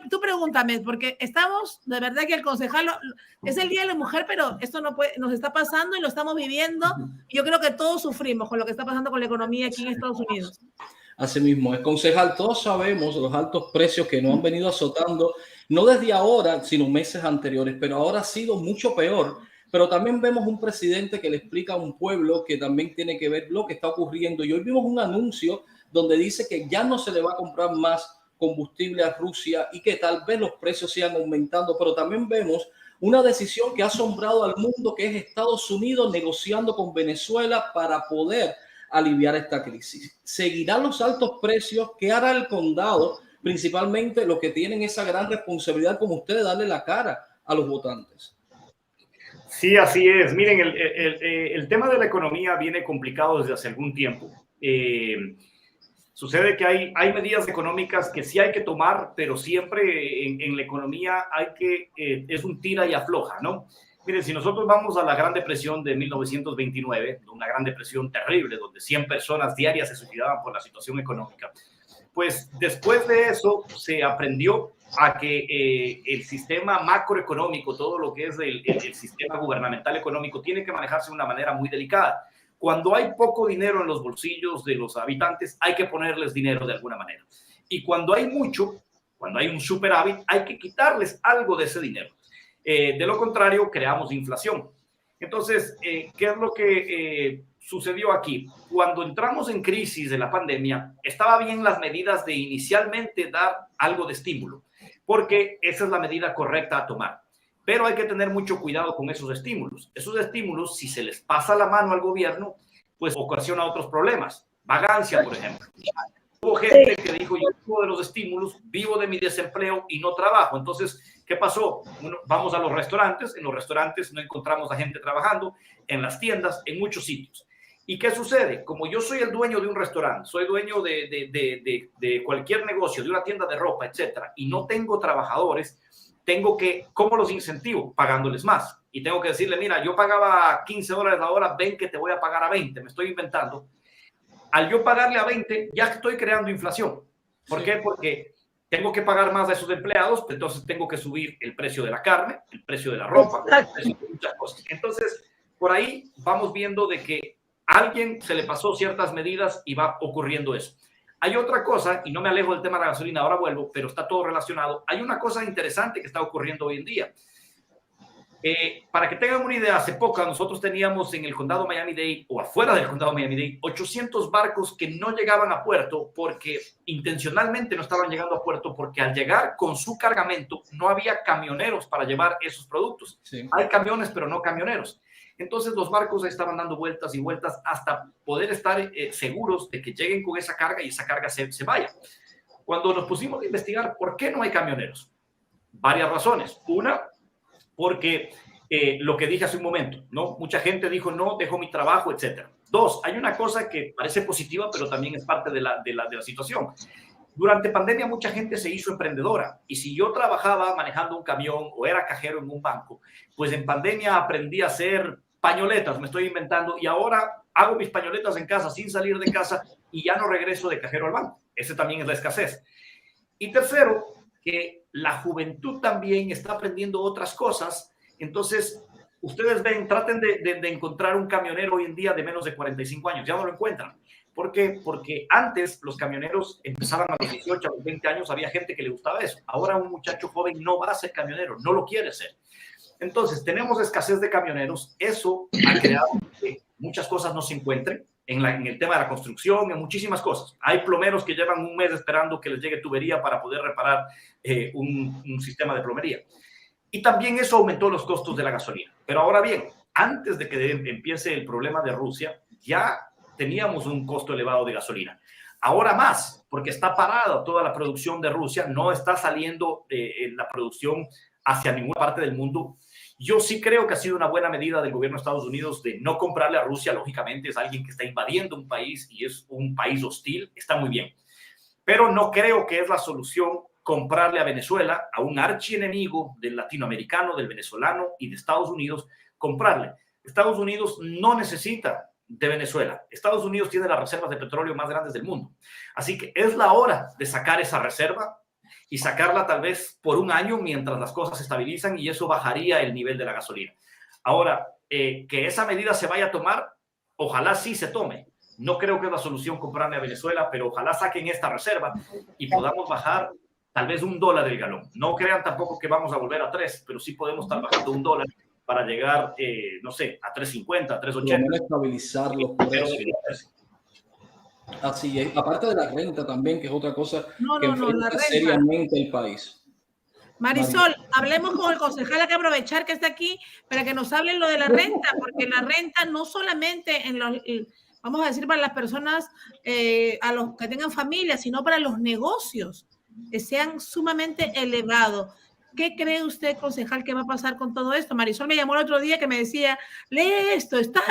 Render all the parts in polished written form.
tú pregúntame, porque estamos, de verdad que el concejal, es el Día de la Mujer, pero esto no puede, nos está pasando y lo estamos viviendo. Y yo creo que todos sufrimos con lo que está pasando con la economía aquí en Estados Unidos. Así mismo es, concejal, todos sabemos los altos precios que nos han venido azotando, no desde ahora, sino meses anteriores, pero ahora ha sido mucho peor. Pero también vemos un presidente que le explica a un pueblo que también tiene que ver lo que está ocurriendo. Y hoy vimos un anuncio donde dice que ya no se le va a comprar más combustible a Rusia y que tal vez los precios sigan aumentando. Pero también vemos una decisión que ha asombrado al mundo, que es Estados Unidos negociando con Venezuela para poder aliviar esta crisis. ¿Seguirán los altos precios? ¿Qué hará el condado? Principalmente los que tienen esa gran responsabilidad como ustedes, darle la cara a los votantes. Sí, así es. Miren, el tema de la economía viene complicado desde hace algún tiempo. Sucede que hay medidas económicas que sí hay que tomar, pero siempre en la economía es un tira y afloja, ¿no? Miren, si nosotros vamos a la Gran Depresión de 1929, una Gran Depresión terrible, donde 100 personas diarias se suicidaban por la situación económica, pues después de eso se aprendió a que el sistema macroeconómico, todo lo que es el sistema gubernamental económico, tiene que manejarse de una manera muy delicada. Cuando hay poco dinero en los bolsillos de los habitantes, hay que ponerles dinero de alguna manera. Y cuando hay mucho, cuando hay un superávit, hay que quitarles algo de ese dinero. De lo contrario, creamos inflación. Entonces, ¿qué es lo que sucedió aquí? Cuando entramos en crisis de la pandemia, estaba bien las medidas de inicialmente dar algo de estímulo, porque esa es la medida correcta a tomar. Pero hay que tener mucho cuidado con esos estímulos. Esos estímulos, si se les pasa la mano al gobierno, pues ocasiona otros problemas. Vagancia, por ejemplo. Hubo gente que dijo, yo vivo de los estímulos, vivo de mi desempleo y no trabajo. Entonces, ¿qué pasó? Bueno, vamos a los restaurantes. En los restaurantes no encontramos a gente trabajando, en las tiendas, en muchos sitios. ¿Y qué sucede? Como yo soy el dueño de un restaurante, soy dueño de cualquier negocio, de una tienda de ropa, etcétera, y no tengo trabajadores, tengo que, ¿cómo los incentivo? Pagándoles más. Y tengo que decirle, mira, yo pagaba $15 la hora, ven que te voy a pagar a 20, me estoy inventando. Al yo pagarle a 20, ya estoy creando inflación. ¿Por qué? Porque tengo que pagar más a esos empleados, entonces tengo que subir el precio de la carne, el precio de la ropa, el precio de muchas cosas. Entonces, por ahí vamos viendo de que a alguien se le pasó ciertas medidas y va ocurriendo eso. Hay otra cosa, y no me alejo del tema de la gasolina, ahora vuelvo, pero está todo relacionado. Hay una cosa interesante que está ocurriendo hoy en día. Para que tengan una idea, hace poco nosotros teníamos en el condado Miami-Dade o afuera del condado Miami-Dade 800 barcos que no llegaban a puerto porque intencionalmente no estaban llegando a puerto porque al llegar con su cargamento no había camioneros para llevar esos productos. Sí. Hay camiones, pero no camioneros. Entonces los barcos estaban dando vueltas y vueltas hasta poder estar seguros de que lleguen con esa carga y esa carga se vaya. Cuando nos pusimos a investigar por qué no hay camioneros, varias razones. Una, porque lo que dije hace un momento, ¿no? Mucha gente dijo, no, dejo mi trabajo, etcétera. Dos, hay una cosa que parece positiva, pero también es parte de la situación. Durante pandemia mucha gente se hizo emprendedora y si yo trabajaba manejando un camión o era cajero en un banco, pues en pandemia aprendí a hacer pañoletas, me estoy inventando, y ahora hago mis pañoletas en casa sin salir de casa y ya no regreso de cajero al banco. Ese también es la escasez. Y tercero, que la juventud también está aprendiendo otras cosas. Entonces, ustedes ven, traten de encontrar un camionero hoy en día de menos de 45 años, ya no lo encuentran. ¿Por qué? Porque antes los camioneros empezaban a los 18, a los 20 años, había gente que le gustaba eso. Ahora un muchacho joven no va a ser camionero, no lo quiere ser. Entonces, tenemos escasez de camioneros. Eso ha creado que muchas cosas no se encuentren en el tema de la construcción, en muchísimas cosas. Hay plomeros que llevan un mes esperando que les llegue tubería para poder reparar un sistema de plomería. Y también eso aumentó los costos de la gasolina. Pero ahora bien, antes de que empiece el problema de Rusia, ya teníamos un costo elevado de gasolina. Ahora más, porque está parada toda la producción de Rusia, no está saliendo la producción hacia ninguna parte del mundo. Yo sí creo que ha sido una buena medida del gobierno de Estados Unidos de no comprarle a Rusia. Lógicamente es alguien que está invadiendo un país y es un país hostil, está muy bien. Pero no creo que es la solución comprarle a Venezuela, a un archienemigo del latinoamericano, del venezolano y de Estados Unidos, comprarle. Estados Unidos no necesita de Venezuela. Estados Unidos tiene las reservas de petróleo más grandes del mundo. Así que es la hora de sacar esa reserva, y sacarla tal vez por un año mientras las cosas se estabilizan y eso bajaría el nivel de la gasolina. Ahora, que esa medida se vaya a tomar, ojalá sí se tome. No creo que es la solución comprarle a Venezuela, pero ojalá saquen esta reserva y podamos bajar tal vez $1 el galón. No crean tampoco que vamos a volver a 3, pero sí podemos estar bajando $1 para llegar, no sé, a 3.50, 3.80. Estabilizar los precios. Así es. Aparte de la renta también, que es otra cosa que enfrenta seriamente el país. Marisol, hablemos con el concejal, hay que aprovechar que está aquí para que nos hablen lo de la renta, porque la renta no solamente en los, vamos a decir, para las personas, a los que tengan familia, sino para los negocios, que sean sumamente elevados. ¿Qué cree usted, concejal, que va a pasar con todo esto? Marisol me llamó el otro día que me decía, lee esto, estoy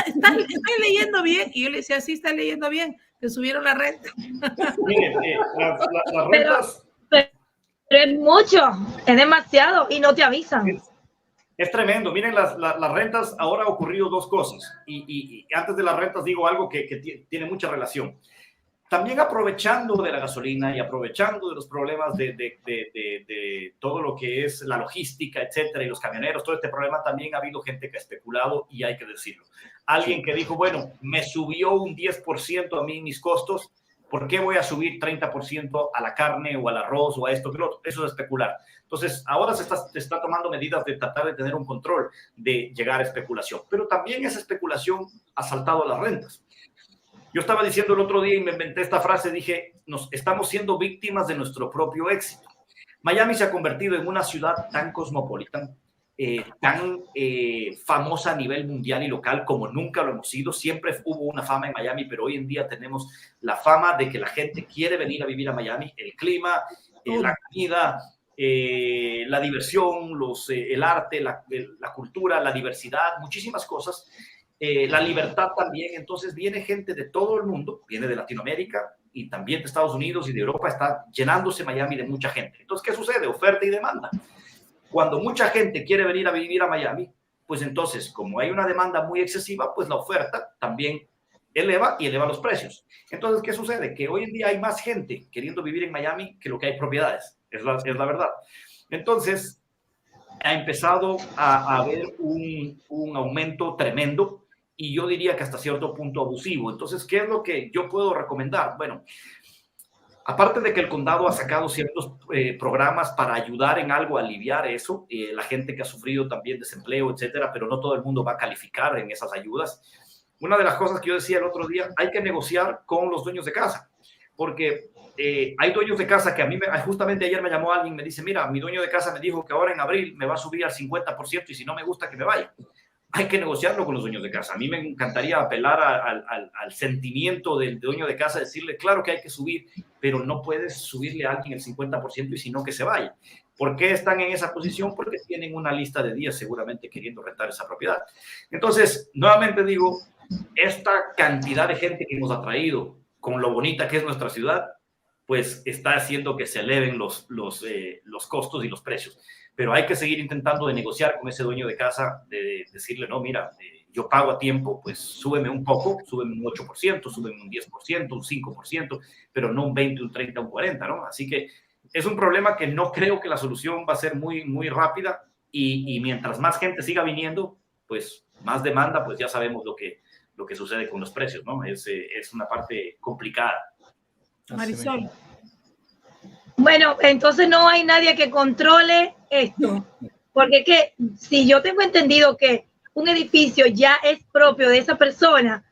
leyendo bien, y yo le decía, sí, está leyendo bien, que subieron la renta. Miren, las rentas... Pero es mucho, es demasiado y no te avisan. Es tremendo. Miren, las rentas, ahora ha ocurrido dos cosas. Y antes de las rentas digo algo que tiene mucha relación. También aprovechando de la gasolina y aprovechando de los problemas de todo lo que es la logística, etcétera, y los camioneros, todo este problema, también ha habido gente que ha especulado y hay que decirlo. Alguien que dijo, bueno, me subió un 10% a mí mis costos, ¿por qué voy a subir 30% a la carne o al arroz o a esto que lo otro? Eso es especular. Entonces, ahora se está tomando medidas de tratar de tener un control de llegar a especulación. Pero también esa especulación ha saltado a las rentas. Yo estaba diciendo el otro día y me inventé esta frase, dije, nos estamos siendo víctimas de nuestro propio éxito. Miami se ha convertido en una ciudad tan cosmopolita, tan famosa a nivel mundial y local como nunca lo hemos sido. Siempre hubo una fama en Miami, pero hoy en día tenemos la fama de que la gente quiere venir a vivir a Miami. El clima, la comida, la diversión, el arte, la cultura, la diversidad, muchísimas cosas. La libertad también. Entonces viene gente de todo el mundo, viene de Latinoamérica y también de Estados Unidos y de Europa, está llenándose Miami de mucha gente. Entonces, ¿qué sucede? Oferta y demanda. Cuando mucha gente quiere venir a vivir a Miami, pues entonces, como hay una demanda muy excesiva, pues la oferta también eleva y eleva los precios. Entonces, ¿qué sucede? Que hoy en día hay más gente queriendo vivir en Miami que lo que hay propiedades. Es la verdad. Entonces, ha empezado a haber un aumento tremendo y yo diría que hasta cierto punto abusivo. Entonces, ¿qué es lo que yo puedo recomendar? Bueno, aparte de que el condado ha sacado ciertos programas para ayudar en algo a aliviar eso, la gente que ha sufrido también desempleo, etcétera, pero no todo el mundo va a calificar en esas ayudas. Una de las cosas que yo decía el otro día, hay que negociar con los dueños de casa, porque hay dueños de casa que a mí, justamente ayer me llamó alguien y me dice, mira, mi dueño de casa me dijo que ahora en abril me va a subir al 50% y si no me gusta que me vaya. Hay que negociarlo con los dueños de casa. A mí me encantaría apelar al sentimiento del dueño de casa, decirle, claro que hay que subir, pero no puedes subirle a alguien el 50% y si no que se vaya. ¿Por qué están en esa posición? Porque tienen una lista de días seguramente queriendo rentar esa propiedad. Entonces, nuevamente digo, esta cantidad de gente que hemos atraído con lo bonita que es nuestra ciudad, pues está haciendo que se eleven los costos y los precios. Pero hay que seguir intentando de negociar con ese dueño de casa, de decirle, no, mira, yo pago a tiempo, pues súbeme un poco, súbeme un 8%, súbeme un 10%, un 5%, pero no un 20, un 30, un 40, ¿no? Así que es un problema que no creo que la solución va a ser muy, muy rápida y mientras más gente siga viniendo, pues más demanda, pues ya sabemos lo que sucede con los precios, ¿no? Es una parte complicada. Marisol. Bueno, entonces no hay nadie que controle esto, porque es que si yo tengo entendido que un edificio ya es propio de esa persona,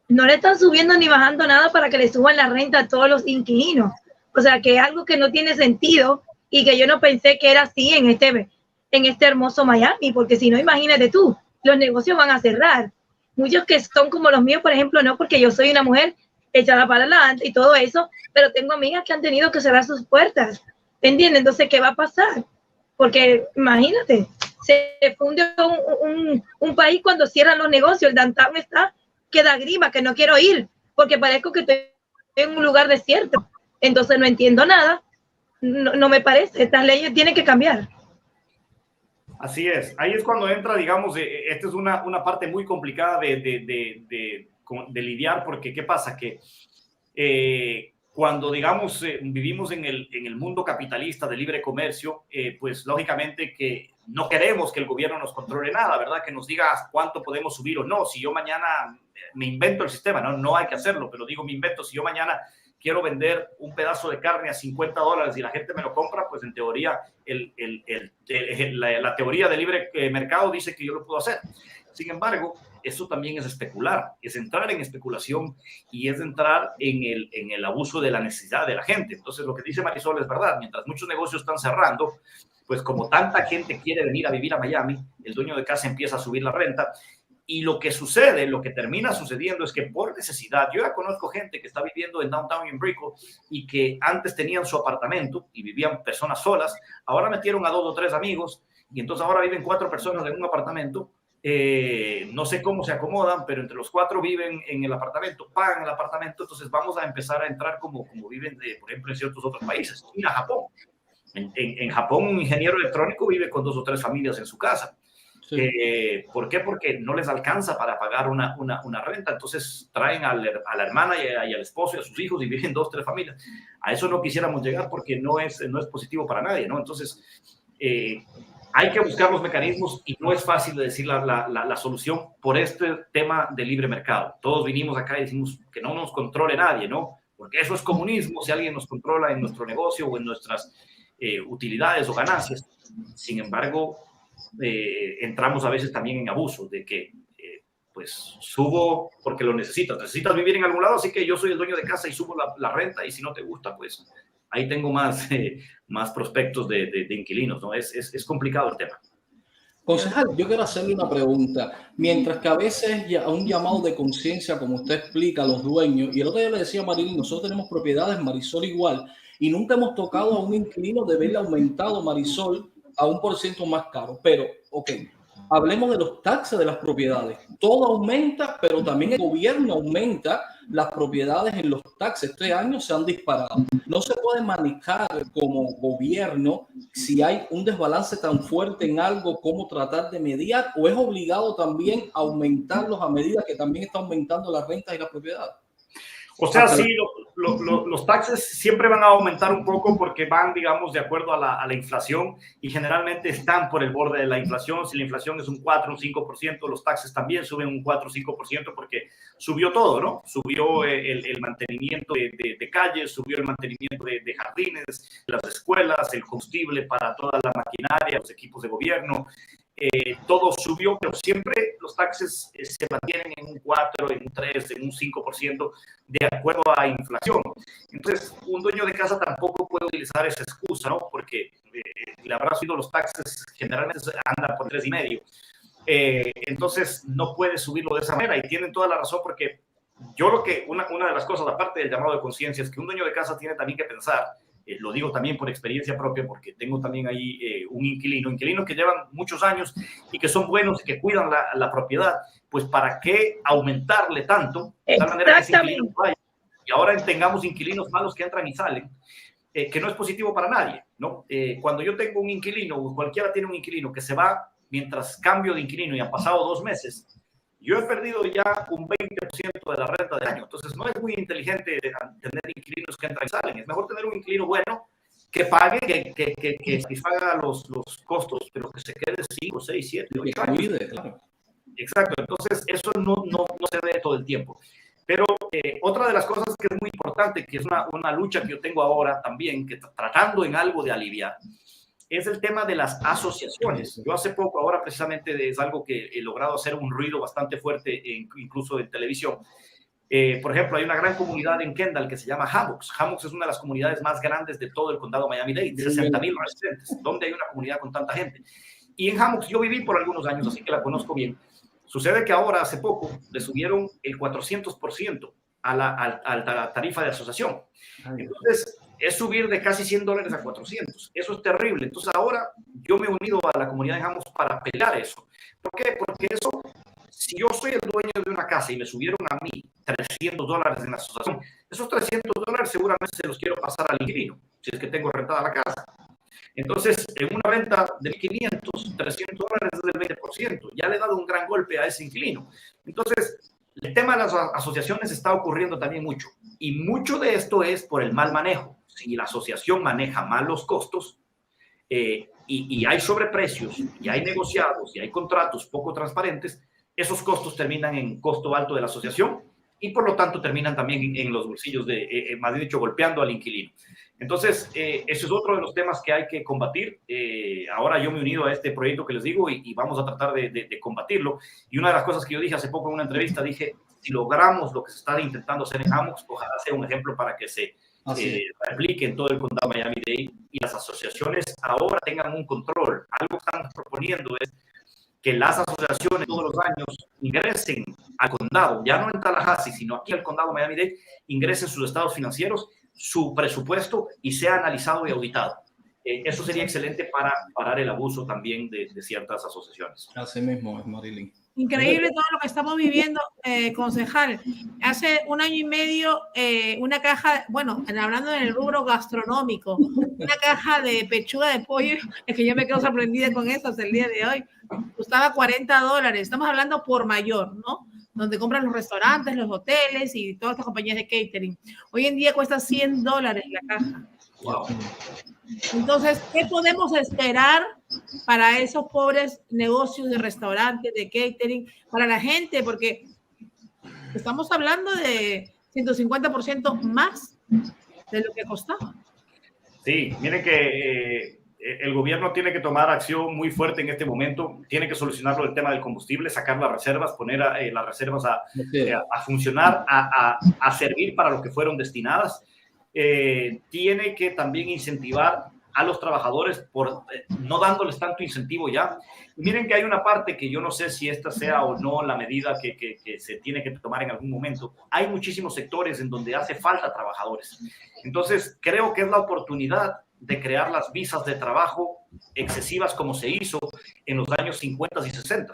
no le están subiendo ni bajando nada para que le suban la renta a todos los inquilinos. O sea, que es algo que no tiene sentido y que yo no pensé que era así en este hermoso Miami, porque si no, imagínate tú, los negocios van a cerrar. Muchos que son como los míos, por ejemplo, no, porque yo soy una mujer echada para adelante y todo eso, pero tengo amigas que han tenido que cerrar sus puertas, ¿entiendes? Entonces, ¿qué va a pasar? Porque imagínate, se funde un país cuando cierran los negocios, el downtown está que da grima, que no quiero ir, porque parezco que estoy en un lugar desierto, entonces no entiendo nada, no me parece, estas leyes tienen que cambiar. Así es, ahí es cuando entra, digamos, esta es una parte muy complicada de lidiar, porque ¿qué pasa? Que cuando, digamos, vivimos en el mundo capitalista de libre comercio, pues lógicamente que no queremos que el gobierno nos controle nada, ¿verdad? Que nos diga cuánto podemos subir o no. Si yo mañana me invento el sistema, no hay que hacerlo, pero digo me invento, si yo mañana quiero vender un pedazo de carne a $50 y la gente me lo compra, pues en teoría la teoría de libre mercado dice que yo lo puedo hacer. Sin embargo, eso también es especular, es entrar en especulación y es entrar en el abuso de la necesidad de la gente. Entonces, lo que dice Marisol es verdad. Mientras muchos negocios están cerrando, pues como tanta gente quiere venir a vivir a Miami, el dueño de casa empieza a subir la renta. Y lo que sucede, lo que termina sucediendo es que por necesidad, yo ya conozco gente que está viviendo en Downtown y en Brickell y que antes tenían su apartamento y vivían personas solas, ahora metieron a 2 o 3 amigos y entonces ahora viven 4 personas en un apartamento. No sé cómo se acomodan, pero entre los 4 viven en el apartamento, pagan el apartamento. Entonces vamos a empezar a entrar como viven, por ejemplo, en ciertos otros países. Mira, Japón. En Japón, un ingeniero electrónico vive con 2 o 3 familias en su casa. Sí. ¿Por qué? Porque no les alcanza para pagar una renta. Entonces traen a la hermana y al esposo y a sus hijos y viven 2 o 3 familias. A eso no quisiéramos llegar porque no es positivo para nadie, ¿no? Entonces, hay que buscar los mecanismos y no es fácil de decir la solución por este tema de libre mercado. Todos vinimos acá y decimos que no nos controle nadie, ¿no? Porque eso es comunismo, si alguien nos controla en nuestro negocio o en nuestras utilidades o ganancias. Sin embargo, entramos a veces también en abuso de que pues subo porque lo necesitas vivir en algún lado, así que yo soy el dueño de casa y subo la renta, y si no te gusta, pues ahí tengo más prospectos de inquilinos, ¿no? Es complicado el tema. Concejal, yo quiero hacerle una pregunta. Mientras que a veces a un llamado de conciencia, como usted explica, a los dueños, y el otro día le decía a Marilyn, nosotros tenemos propiedades, Marisol igual, y nunca hemos tocado a un inquilino de verle aumentado, Marisol, a 1% más caro. Pero, ok, hablemos de los taxes de las propiedades. Todo aumenta, pero también el gobierno aumenta las propiedades en los taxes. Este año se han disparado. No se puede manejar como gobierno si hay un desbalance tan fuerte en algo, como tratar de mediar, o es obligado también a aumentarlos a medida que también está aumentando las rentas y las propiedades. O sea, sí, los taxes siempre van a aumentar un poco porque van, digamos, de acuerdo a la inflación, y generalmente están por el borde de la inflación. Si la inflación es un 4, un 5%, los taxes también suben un 4 o 5% porque subió todo, ¿no? Subió el mantenimiento de calles, subió el mantenimiento de jardines, las escuelas, el combustible para toda la maquinaria, los equipos de gobierno. Todo subió, pero siempre los taxes se mantienen en un 4, en un 3, en un 5% de acuerdo a inflación. Entonces, un dueño de casa tampoco puede utilizar esa excusa, ¿no? Porque la verdad, los taxes generalmente andan por 3,5. Entonces, no puede subirlo de esa manera, y tienen toda la razón, porque yo creo que una de las cosas, aparte del llamado de conciencia, es que un dueño de casa tiene también que pensar. Lo digo también por experiencia propia, porque tengo también ahí inquilinos que llevan muchos años y que son buenos y que cuidan la propiedad. Pues ¿para qué aumentarle tanto? De tal manera que ese inquilino vaya, y ahora tengamos inquilinos malos que entran y salen, que no es positivo para nadie, ¿no? Cuando yo tengo un inquilino, cualquiera tiene un inquilino que se va mientras cambio de inquilino y han pasado 2 meses, yo he perdido ya un 20% de la renta del año. Entonces, no es muy inteligente tener inquilinos que entran y salen. Es mejor tener un inquilino bueno que pague, que satisfaga los costos, pero que se quede 5, 6, 7, 8 años. Claro. Exacto. Entonces, eso no se ve todo el tiempo. Pero otra de las cosas que es muy importante, que es una lucha que yo tengo ahora también, que tratando en algo de aliviar, es el tema de las asociaciones. Yo hace poco, ahora precisamente es algo que he logrado hacer un ruido bastante fuerte, incluso en televisión. Por ejemplo, hay una gran comunidad en Kendall que se llama Hammocks. Hammocks es una de las comunidades más grandes de todo el condado Miami-Dade, 60,000 residentes. ¿Dónde hay una comunidad con tanta gente? Y en Hammocks yo viví por algunos años, así que la conozco bien. Sucede que ahora, hace poco, le subieron el 400% a la tarifa de asociación. Entonces, es subir de casi $100 a 400. Eso es terrible. Entonces, ahora yo me he unido a la comunidad de Hammocks para pelear eso. ¿Por qué? Porque eso, si yo soy el dueño de una casa y me subieron a mí $300 en la asociación, esos $300 seguramente se los quiero pasar al inquilino, si es que tengo rentada la casa. Entonces, en una renta de $1,500, $300 es del 20%. Ya le he dado un gran golpe a ese inquilino. Entonces, el tema de las asociaciones está ocurriendo también mucho, y mucho de esto es por el mal manejo. Si la asociación maneja mal los costos, y hay sobreprecios, y hay negociados, y hay contratos poco transparentes, esos costos terminan en costo alto de la asociación y por lo tanto terminan también en los bolsillos más bien dicho, golpeando al inquilino. Entonces, ese es otro de los temas que hay que combatir. Ahora yo me he unido a este proyecto que les digo y vamos a tratar de combatirlo. Y una de las cosas que yo dije hace poco en una entrevista, dije, si logramos lo que se está intentando hacer en Amox, ojalá sea un ejemplo para que se replique en todo el condado Miami-Dade y las asociaciones ahora tengan un control. Algo que están proponiendo es que las asociaciones todos los años ingresen al condado, ya no en Tallahassee, sino aquí al condado Miami-Dade, ingresen sus estados financieros, su presupuesto y sea analizado y auditado. Eso sería excelente para parar el abuso también de ciertas asociaciones. Así mismo es, Marilyn. Increíble todo lo que estamos viviendo, concejal. Hace 1 año y medio, una caja, bueno, hablando en el rubro gastronómico, una caja de pechuga de pollo, es que yo me quedo sorprendida con eso hasta el día de hoy, costaba $40. Estamos hablando por mayor, ¿no? Donde compran los restaurantes, los hoteles y todas estas compañías de catering. Hoy en día cuesta $100 la caja. Wow. Entonces, ¿qué podemos esperar para esos pobres negocios de restaurantes, de catering, para la gente? Porque estamos hablando de 150% más de lo que costaba. Sí, miren que el gobierno tiene que tomar acción muy fuerte en este momento, tiene que solucionarlo el tema del combustible, sacar las reservas, poner las reservas a funcionar, a servir para lo que fueron destinadas. Tiene que también incentivar a los trabajadores por no dándoles tanto incentivo ya. Miren que hay una parte que yo no sé si esta sea o no la medida que se tiene que tomar en algún momento. Hay muchísimos sectores en donde hace falta trabajadores. Entonces, creo que es la oportunidad de crear las visas de trabajo excesivas como se hizo en los años 50 y 60.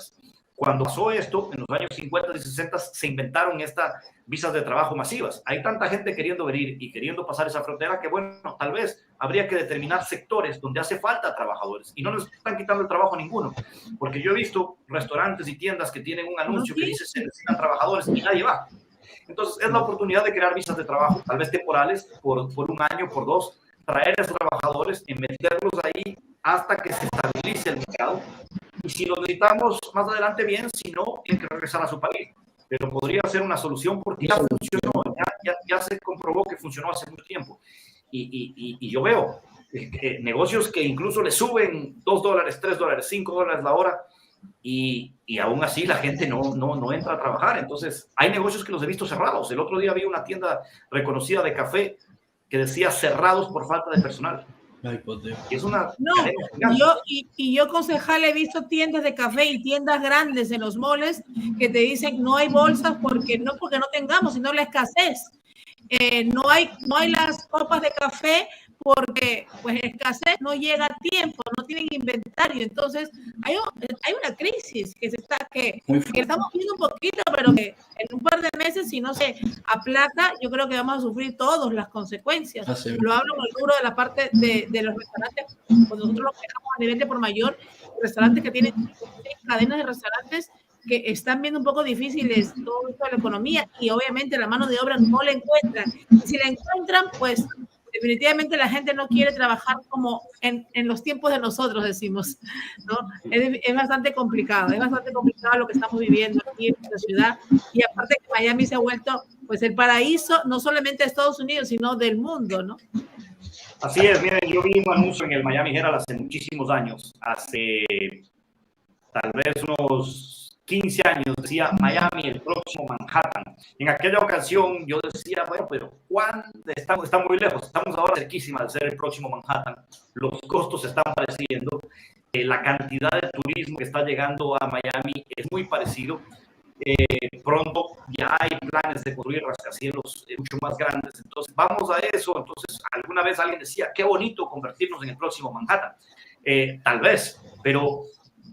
Cuando pasó esto, en los años 50 y 60, se inventaron estas visas de trabajo masivas. Hay tanta gente queriendo venir y queriendo pasar esa frontera que, bueno, tal vez habría que determinar sectores donde hace falta trabajadores y no les están quitando el trabajo a ninguno. Porque yo he visto restaurantes y tiendas que tienen un anuncio que dice se necesitan trabajadores y nadie va. Entonces, es la oportunidad de crear visas de trabajo, tal vez temporales, por 1 año, por 2, traer a esos trabajadores y meterlos ahí hasta que se estabilice el mercado. Y si lo necesitamos más adelante, bien, si no, tiene que regresar a su país. Pero podría ser una solución porque ya funcionó, ya se comprobó que funcionó hace mucho tiempo. Y yo veo negocios que incluso le suben $2, $3, $5 la hora y aún así la gente no entra a trabajar. Entonces, hay negocios que los he visto cerrados. El otro día vi una tienda reconocida de café que decía cerrados por falta de personal. Ay, por Dios. Es una yo, concejal, he visto tiendas de café y tiendas grandes en los moles que te dicen no hay bolsas porque no tengamos, sino la escasez. No hay las copas de café porque pues escasez, no llega a tiempo, no tienen inventario. Entonces hay una crisis que estamos viendo un poquito, pero que en un par de meses, si no se aplaca, yo creo que vamos a sufrir todos las consecuencias. Lo hablo en el rubro de la parte de los restaurantes, cuando nosotros lo dejamos a nivel de por mayor, restaurantes que tienen cadenas de restaurantes que están viendo un poco difíciles todo esto de la economía y obviamente la mano de obra no la encuentran. Y si la encuentran, pues definitivamente la gente no quiere trabajar como en los tiempos de nosotros, decimos, ¿no? Es bastante complicado lo que estamos viviendo aquí en la ciudad. Y aparte que Miami se ha vuelto pues el paraíso, no solamente de Estados Unidos, sino del mundo, ¿no? Así es, miren, yo vi un anuncio en el Miami Herald hace muchísimos años, hace tal vez unos 15 años, decía Miami, el próximo Manhattan. En aquella ocasión yo decía, bueno, pero está muy lejos, estamos ahora cerquísima de ser el próximo Manhattan, los costos están pareciendo, la cantidad de turismo que está llegando a Miami es muy parecido. Pronto ya hay planes de construir rascacielos mucho más grandes, entonces vamos a eso. Entonces alguna vez alguien decía, qué bonito convertirnos en el próximo Manhattan, tal vez, pero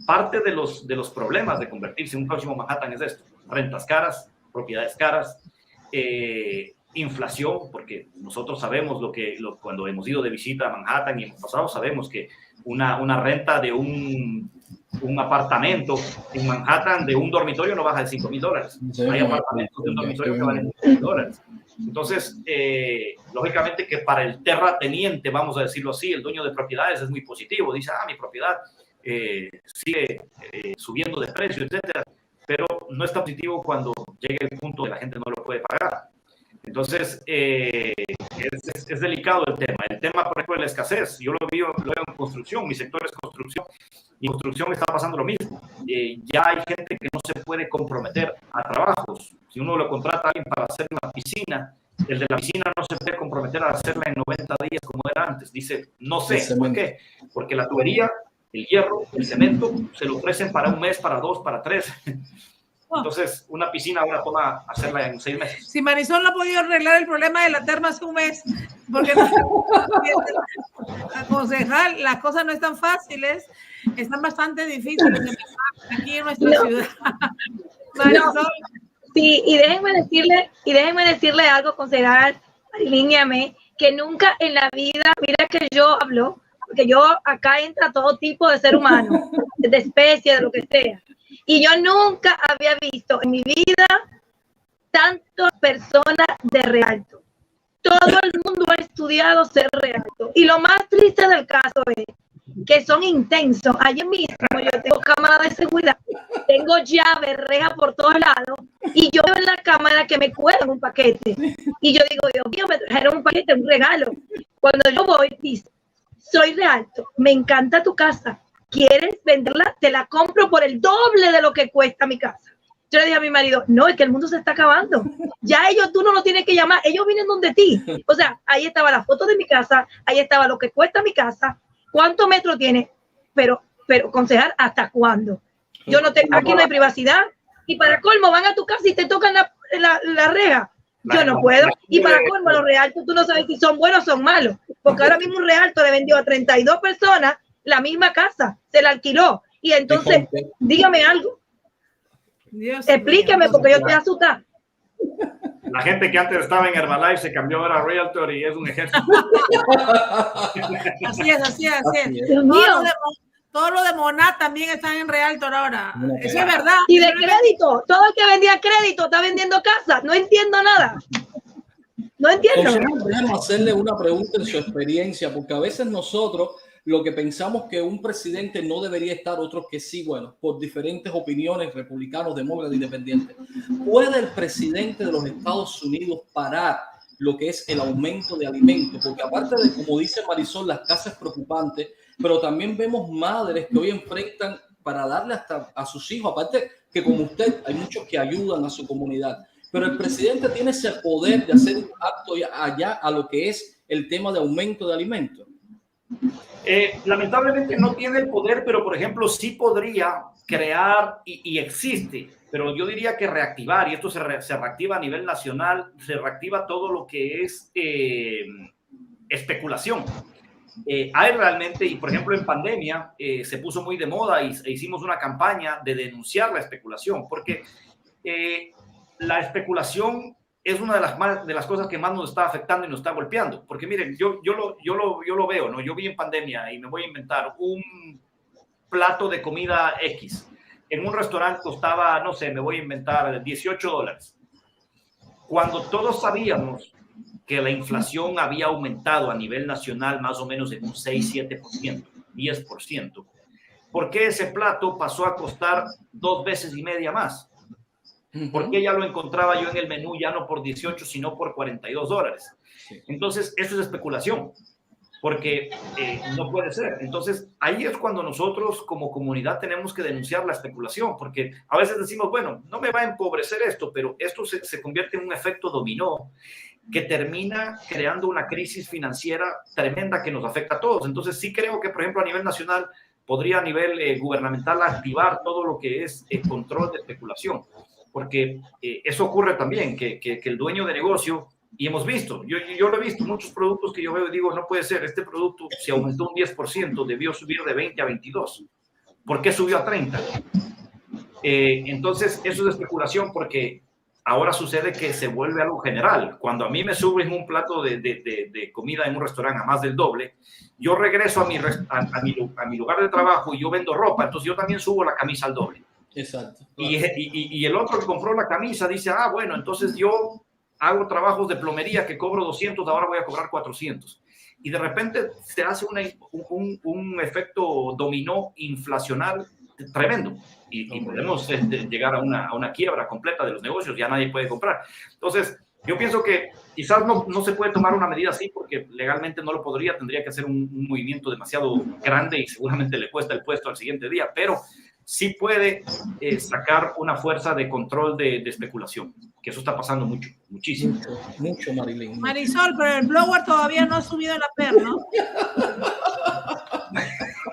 parte de los problemas de convertirse en un próximo Manhattan es esto: rentas caras, propiedades caras, inflación, porque nosotros sabemos cuando hemos ido de visita a Manhattan y hemos pasado, sabemos que una renta de un apartamento en Manhattan de un dormitorio no baja de $5,000. Hay apartamentos de un dormitorio que valen $1,000. Entonces, lógicamente que para el terrateniente, vamos a decirlo así, el dueño de propiedades es muy positivo. Dice, mi propiedad sigue subiendo de precio, etcétera. Pero no es tan positivo cuando llega el punto de la gente no lo puede pagar. Entonces, es delicado el tema. El tema, por ejemplo, de la escasez. Yo lo veo en construcción. Mi sector es construcción. Y en construcción está pasando lo mismo. Ya hay gente que no se puede comprometer a trabajos. Si uno lo contrata a alguien para hacer una piscina, el de la piscina no se puede comprometer a hacerla en 90 días como era antes. Dice, no sé. ¿Por qué? Porque la tubería, el hierro, el cemento, se lo ofrecen para un mes, para 2, para 3. Entonces, una piscina ahora toma hacerla en 6 meses. Si Marisol no ha podido arreglar el problema de la terma hace un mes, porque concejal, las cosas no están fáciles, están bastante difíciles aquí en nuestra ciudad. Marisol. No, sí, y déjenme decirle algo, concejal Marilyn y Amé, que nunca en la vida, mira que yo hablo, porque yo acá entra todo tipo de ser humano, de especie, de lo que sea. Y yo nunca había visto en mi vida tantas personas de Rialto. Todo el mundo ha estudiado ser Rialto. Y lo más triste del caso es que son intensos. Ayer mismo yo tengo cámara de seguridad, tengo llave, reja por todos lados, y yo veo en la cámara que me cuelgan un paquete. Y yo digo, Dios mío, me trajeron un paquete, un regalo. Cuando yo voy, dice, soy Rialto, me encanta tu casa. ¿Quieres venderla? Te la compro por el doble de lo que cuesta mi casa. Yo le dije a mi marido, no, es que el mundo se está acabando. Ya tú no lo tienes que llamar, ellos vienen donde ti. O sea, ahí estaba la foto de mi casa, ahí estaba lo que cuesta mi casa, cuántos metros tiene, pero concejal, ¿hasta cuándo? Yo no tengo, aquí no hay privacidad, y para colmo van a tu casa y te tocan la reja. Yo no puedo. Y para colmo, los Rialtos, tú no sabes si son buenos o son malos, porque ahora mismo un Rialto le vendió a 32 personas la misma casa, se la alquiló. Y entonces, dígame algo. Dios, explíqueme, porque yo estoy asustada. La gente que antes estaba en Herbalife se cambió ahora a Realtor y es un ejemplo. Así es. Todo lo de Monat también están en Realtor ahora. Eso es verdad. Y de crédito, todo el que vendía crédito está vendiendo casa. No entiendo nada. No entiendo. Déjanos hacerle una pregunta en su experiencia, porque a veces nosotros lo que pensamos que un presidente no debería estar, otros que sí, bueno, por diferentes opiniones, republicanos, demócratas, independientes. ¿Puede el presidente de los Estados Unidos parar lo que es el aumento de alimentos? Porque aparte de, como dice Marisol, la escasez es preocupante, pero también vemos madres que hoy enfrentan para darle hasta a sus hijos, aparte que como usted, hay muchos que ayudan a su comunidad, pero el presidente tiene ese poder de hacer un acto allá a lo que es el tema de aumento de alimentos. Lamentablemente no tiene el poder, pero por ejemplo sí podría crear y existe, pero yo diría que reactivar, y esto se reactiva a nivel nacional, se reactiva todo lo que es especulación. Hay realmente, y por ejemplo en pandemia se puso muy de moda e hicimos una campaña de denunciar la especulación, porque la especulación es una de las cosas que más nos está afectando y nos está golpeando. Porque miren, yo lo veo, ¿no? Yo vi en pandemia y me voy a inventar un plato de comida X. En un restaurante costaba, no sé, me voy a inventar $18. Cuando todos sabíamos que la inflación había aumentado a nivel nacional más o menos en un 6-7%, 10%, ¿por qué ese plato pasó a costar 2,5 veces más? Porque ya lo encontraba yo en el menú ya no por 18, sino por $42. Entonces, eso es especulación, porque no puede ser. Entonces, ahí es cuando nosotros como comunidad tenemos que denunciar la especulación, porque a veces decimos, bueno, no me va a empobrecer esto, pero esto se convierte en un efecto dominó que termina creando una crisis financiera tremenda que nos afecta a todos. Entonces, sí creo que, por ejemplo, a nivel nacional, podría a nivel gubernamental activar todo lo que es el control de especulación. Porque eso ocurre también, que el dueño de negocio, y hemos visto, yo lo he visto, muchos productos que yo veo y digo, no puede ser, este producto si aumentó un 10%, debió subir de 20 a 22. ¿Por qué subió a 30? Entonces, eso es especulación porque ahora sucede que se vuelve algo general. Cuando a mí me suben un plato de comida en un restaurante a más del doble, yo regreso a mi lugar de trabajo y yo vendo ropa, entonces yo también subo la camisa al doble. Exacto. Y el otro que compró la camisa dice, bueno, entonces yo hago trabajos de plomería que cobro 200, ahora voy a cobrar 400. Y de repente se hace un efecto dominó inflacional tremendo. Y podemos llegar a una quiebra completa de los negocios, ya nadie puede comprar. Entonces, yo pienso que quizás no se puede tomar una medida así porque legalmente no lo podría, tendría que hacer un movimiento demasiado grande y seguramente le cuesta el puesto al siguiente día, pero sí puede sacar una fuerza de control de especulación, que eso está pasando muchísimo. Mucho, Marilyn. Marisol, pero el blower todavía no ha subido la PER, ¿no?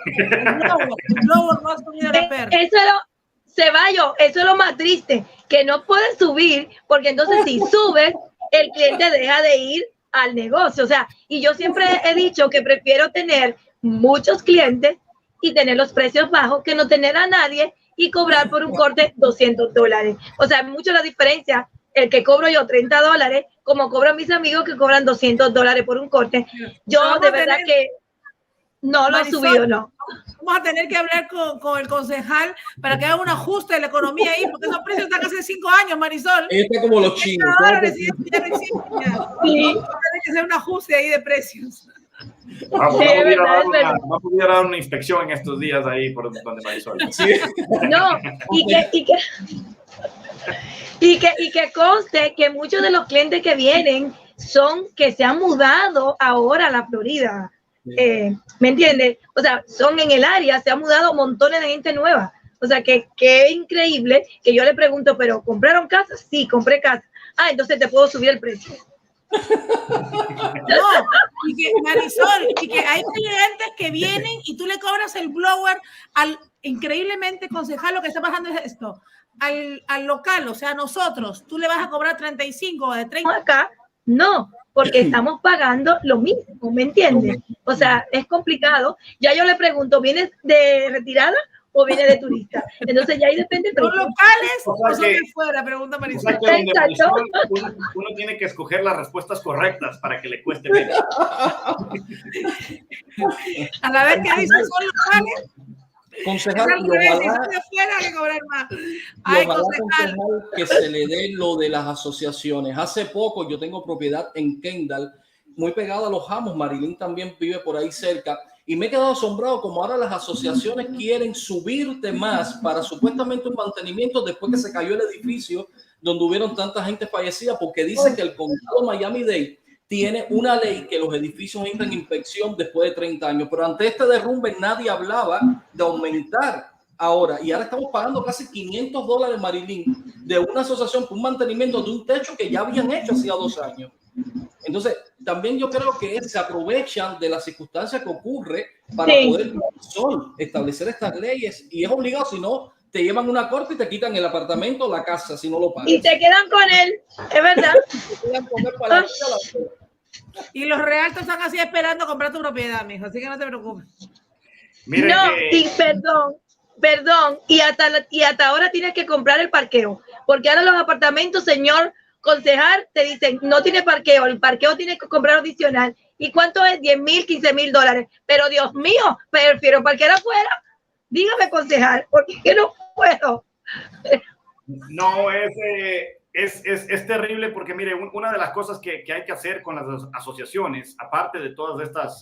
El blower no ha subido la PER. Ceballos, eso es lo más triste, que no puedes subir, porque entonces si subes, el cliente deja de ir al negocio. O sea, y yo siempre he dicho que prefiero tener muchos clientes y tener los precios bajos que no tener a nadie y cobrar por un corte $200. O sea, mucho la diferencia, el que cobro yo $30, como cobran mis amigos que cobran $200 por un corte. Yo de verdad que no lo he subido, no. Vamos a tener que hablar con el concejal para que haga un ajuste de la economía ahí, porque esos precios están hace 5 años, Marisol. Está como los chinos. Sí. Tiene que ser un ajuste ahí de precios. Vamos a ir a dar una inspección en estos días ahí por donde Marisol. Sí. No, y que conste que muchos de los clientes que vienen son que se han mudado ahora a la Florida. ¿Me entiendes? O sea, son en el área, se han mudado montones de gente nueva. O sea, que es increíble que yo le pregunto, ¿pero compraron casa? Sí, compré casa. Entonces te puedo subir el precio. No, y que Marisol, y que hay clientes que vienen y tú le cobras el blower increíblemente, concejal, lo que está pasando es esto, al local, o sea, nosotros, tú le vas a cobrar 35 o de 30. Acá, no, porque estamos pagando lo mismo, ¿me entiendes? O sea, es complicado. Ya yo le pregunto, ¿vienes de retirada o vienes de turista? Entonces ya ahí depende. ¿Los locales o son de fuera? Pregunta Marisol. Uno tiene que escoger las respuestas correctas para que le cueste menos. A la vez que dicen son locales. Concejal, concejal, que se le dé lo de las asociaciones. Hace poco yo tengo propiedad en Kendall, muy pegada a Los Amos. Marilyn también vive por ahí cerca. Y me he quedado asombrado como ahora las asociaciones quieren subirte más para supuestamente un mantenimiento después que se cayó el edificio donde hubieron tanta gente fallecida, porque dicen que el condado Miami-Dade tiene una ley que los edificios entran en inspección después de 30 años. Pero ante este derrumbe nadie hablaba de aumentar ahora. Y ahora estamos pagando casi $500, Marilyn, de una asociación por un mantenimiento de un techo que ya habían hecho hacía 2 años. Entonces, también yo creo que se aprovechan de las circunstancias que ocurre para poder establecer estas leyes. Y es obligado, si no, te llevan una corte y te quitan el apartamento o la casa si no lo pagas. Y te quedan con él, es verdad. Y los realtos están así esperando comprar tu propiedad, mijo, así que no te preocupes. Miren y perdón, y hasta ahora tienes que comprar el parqueo, porque ahora los apartamentos, señor concejal, te dicen, no tiene parqueo, el parqueo tiene que comprar adicional. ¿Y cuánto es? $10,000, $15,000. Pero Dios mío, prefiero parquear afuera. Dígame, concejal, porque es que no puedo. No, es terrible porque, mire, una de las cosas que hay que hacer con las asociaciones, aparte de todas estas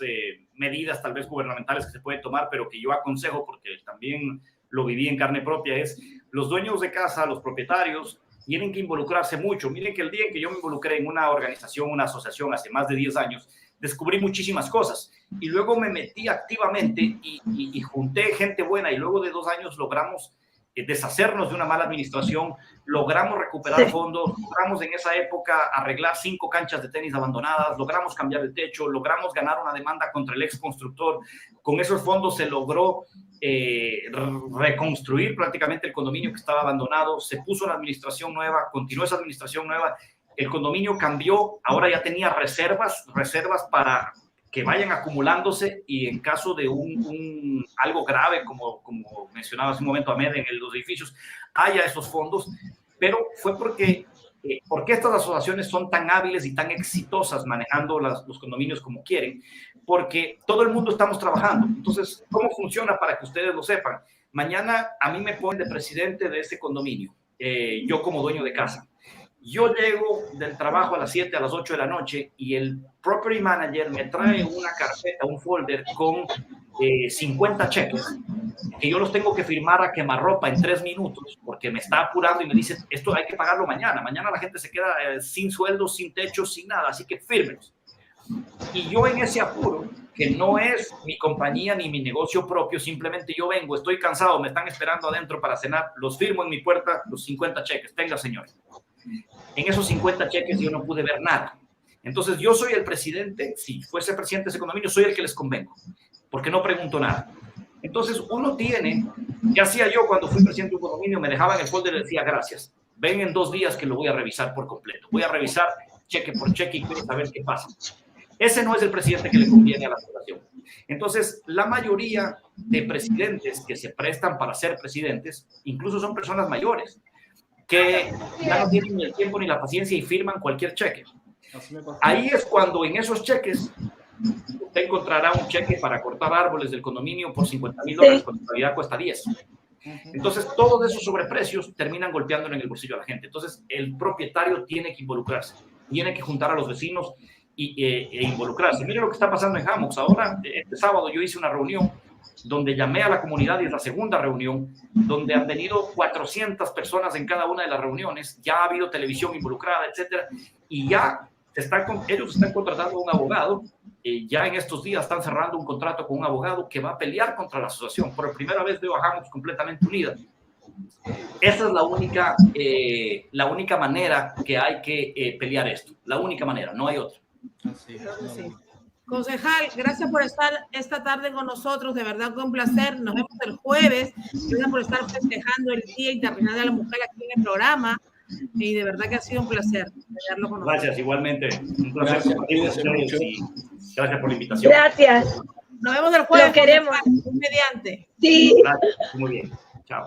medidas tal vez gubernamentales que se pueden tomar, pero que yo aconsejo porque también lo viví en carne propia, es los dueños de casa, los propietarios, tienen que involucrarse mucho. Miren que el día en que yo me involucré en una organización, una asociación hace más de 10 años, descubrí muchísimas cosas y luego me metí activamente y junté gente buena y luego de 2 años logramos deshacernos de una mala administración, logramos recuperar fondos, logramos en esa época arreglar 5 canchas de tenis abandonadas, logramos cambiar el techo, logramos ganar una demanda contra el ex constructor. Con esos fondos se logró reconstruir prácticamente el condominio que estaba abandonado, se puso una administración nueva, continuó esa administración nueva, el condominio cambió, ahora ya tenía reservas para que vayan acumulándose y en caso de algo grave, como mencionaba hace un momento Ahmed, en los edificios, haya esos fondos, pero fue porque ¿Por qué estas asociaciones son tan hábiles y tan exitosas manejando los condominios como quieren? Porque todo el mundo estamos trabajando. Entonces, ¿cómo funciona para que ustedes lo sepan? Mañana a mí me ponen de presidente de este condominio, yo como dueño de casa. Yo llego del trabajo a las 7, a las 8 de la noche y el property manager me trae una carpeta, un folder con 50 cheques que yo los tengo que firmar a quemarropa en 3 minutos porque me está apurando y me dice, esto hay que pagarlo mañana. Mañana la gente se queda sin sueldo, sin techo, sin nada, así que fírmelos. Y yo en ese apuro, que no es mi compañía ni mi negocio propio, simplemente yo vengo, estoy cansado, me están esperando adentro para cenar, los firmo en mi puerta, los 50 cheques, tenga señor. En esos 50 cheques yo no pude ver nada. Entonces yo soy el presidente, si fuese presidente de ese condominio, soy el que les convengo, porque no pregunto nada. Entonces uno tiene, ¿qué hacía yo cuando fui presidente de un condominio? Me dejaban el folder y decía gracias, ven en 2 días que lo voy a revisar por completo, voy a revisar cheque por cheque y quiero saber qué pasa. Ese no es el presidente que le conviene a la población. Entonces, la mayoría de presidentes que se prestan para ser presidentes, incluso son personas mayores, que ya no tienen ni el tiempo ni la paciencia y firman cualquier cheque. Ahí es cuando en esos cheques usted encontrará un cheque para cortar árboles del condominio por $50,000, cuando en realidad cuesta 10. Entonces, todos esos sobreprecios terminan golpeándole en el bolsillo a la gente. Entonces, el propietario tiene que involucrarse, tiene que juntar a los vecinos e involucrarse. Miren lo que está pasando en Hammocks. Ahora, este sábado yo hice una reunión donde llamé a la comunidad y es la segunda reunión, donde han venido 400 personas en cada una de las reuniones, ya ha habido televisión involucrada, etcétera, y ya ellos están contratando a un abogado, ya en estos días están cerrando un contrato con un abogado que va a pelear contra la asociación. Por primera vez veo a Hammocks completamente unida. Esa es la única manera que hay que pelear esto, la única manera, no hay otra. Así es. Sí. Concejal, gracias por estar esta tarde con nosotros, de verdad fue un placer, nos vemos el jueves, gracias por estar festejando el Día Internacional de la Mujer aquí en el programa, y de verdad que ha sido un placer tenerlo con nosotros. Gracias, igualmente, un placer Gracias, compartir con ustedes y gracias por la invitación. Gracias. Nos vemos el jueves. Lo queremos. Mediante. Sí. Gracias, muy bien, chao.